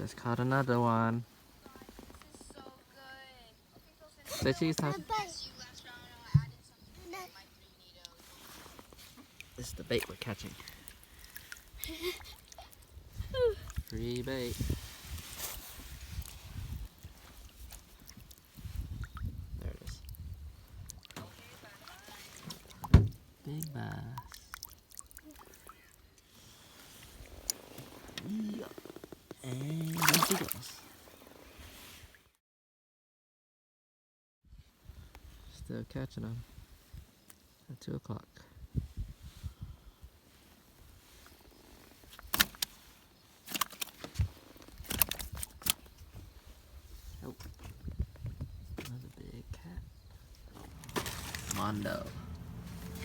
Just caught another one. Say cheese, Tasha. This is the bait we're catching. Free bait. There it is. Big bass. Yeah. And there she goes. Still catching them at 2 o'clock. Oh, another big cat. Mondo.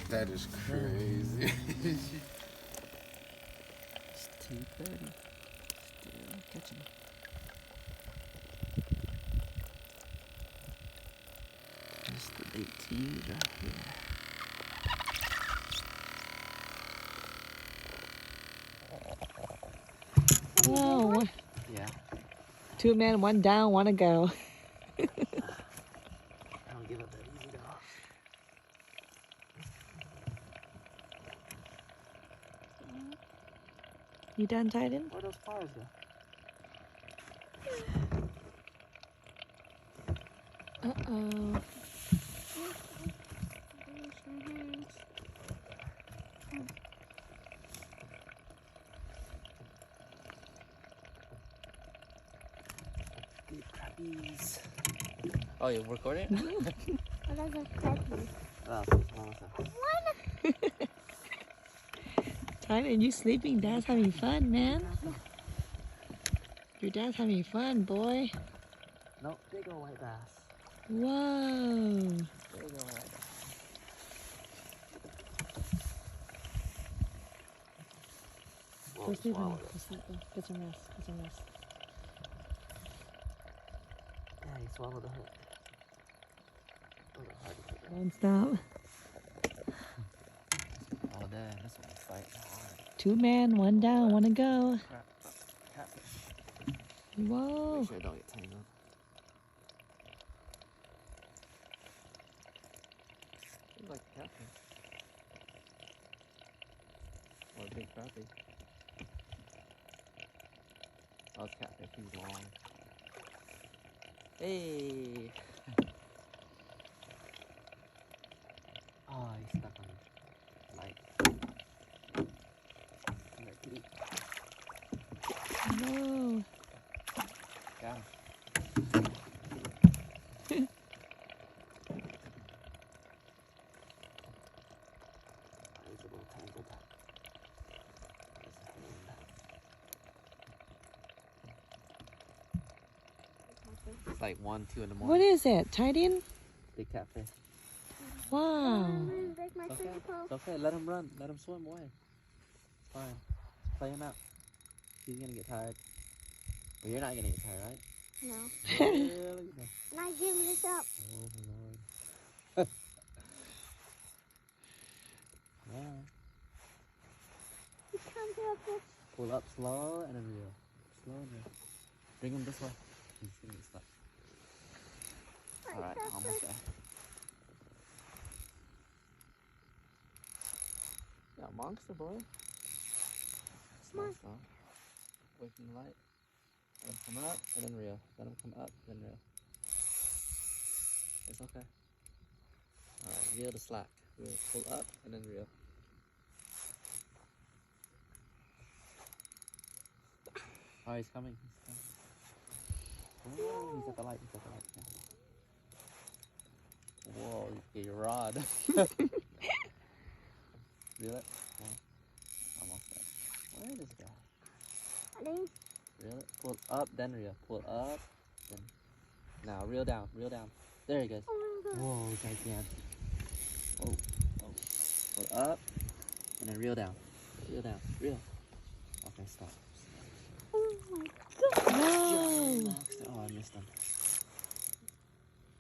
That is crazy. It's 2:30. Still catching. Just the bait to use right here. Oh, Yeah. 2 men, 1 down, 1 to go. I don't give up that easy though. You done, Titan? Where'd those flowers go? Uh-oh. Big crappies. Oh, you're recording? What is a crappie? Oh, Titan, you sleeping? Dad's having fun, man. Your dad's having fun, boy. no, big old white bass. Whoa. Big old white bass. Whoa, Go sleep, honey. swallowed it. Go sleep. Go get some rest. Get some rest. Yeah, he swallowed the hook. A little hard to pick up. Don't stop. Oh, damn, this one's fighting hard. 2 men, 1 down, 1 to go. Crap. Catfish. Whoa. Make sure it don't get tangled. Seems like a catfish. Or a big crappie. Oh, it's catfish. He's long. Hey! Oh, he's stuck on the light. Come here, kitty. Whoa. Got him. Oh, he's a little tangled. There's a hand. It's like 1, 2 in the morning. What is it? Titan? Big catfish. Wow. Break my It's okay. fishing pole. It's okay. Let him run. Let him swim away. It's fine. Play him out. He's gonna get tired. Well, you're not gonna get tired, right? No. Really? No. Not giving this up. Oh my lord. Yeah. You come to a fish. Pull up slow and then reel. Slow and reel. Bring him this way. He's gonna get stuck. Alright, almost there. Yeah, monster boy. Slow, slow. Away from the light. Let him come up and then reel. Let him come up, then reel. It's okay. Alright, reel the slack. Reel, pull up and then reel. Oh, he's coming. He's coming. Oh, he's at the light. He's at the light. Yeah. Whoa, you get your rod. Reel it. No. Almost there. Where is this guy? Ready? Reel it. Pull up, then reel. Pull up, then. Now reel down. Reel down. There he goes. Oh my god. Whoa, gigantic. Oh, oh. Pull up, and then reel down. Reel down. Reel. Okay, stop. Oh my god. Whoa. Oh, I missed him.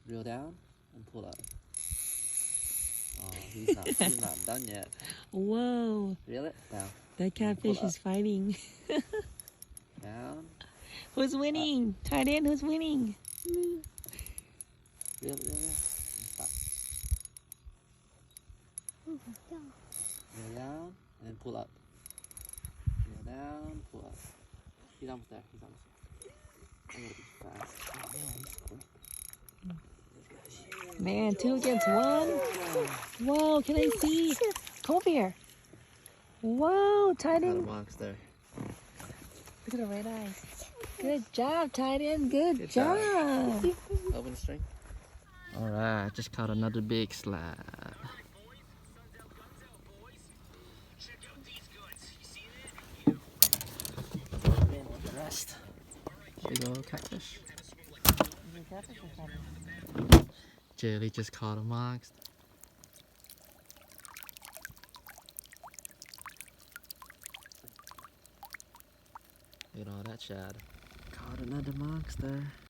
Reel down and pull up. Oh, he's not done yet. Whoa. Reel it down. That catfish Pull is fighting. Down. Who's winning? Tight end, who's winning? Me. Reel, reel, reel. Stop. Oh my God. Reel down and then pull up. Reel down, pull up. He's almost there. He's almost there. I gotta be fast. Oh man, he's quick. Man, 2 against 1. Whoa, can I see? Come over here. Whoa, tight Got a end. box there. Look at the red eyes. Good job, tight end. Good Good job. job. Open the string. Alright, just caught another big slab. The rest. Big old catfish. Jelly just caught a monster. Look at all that shad. Caught another monster.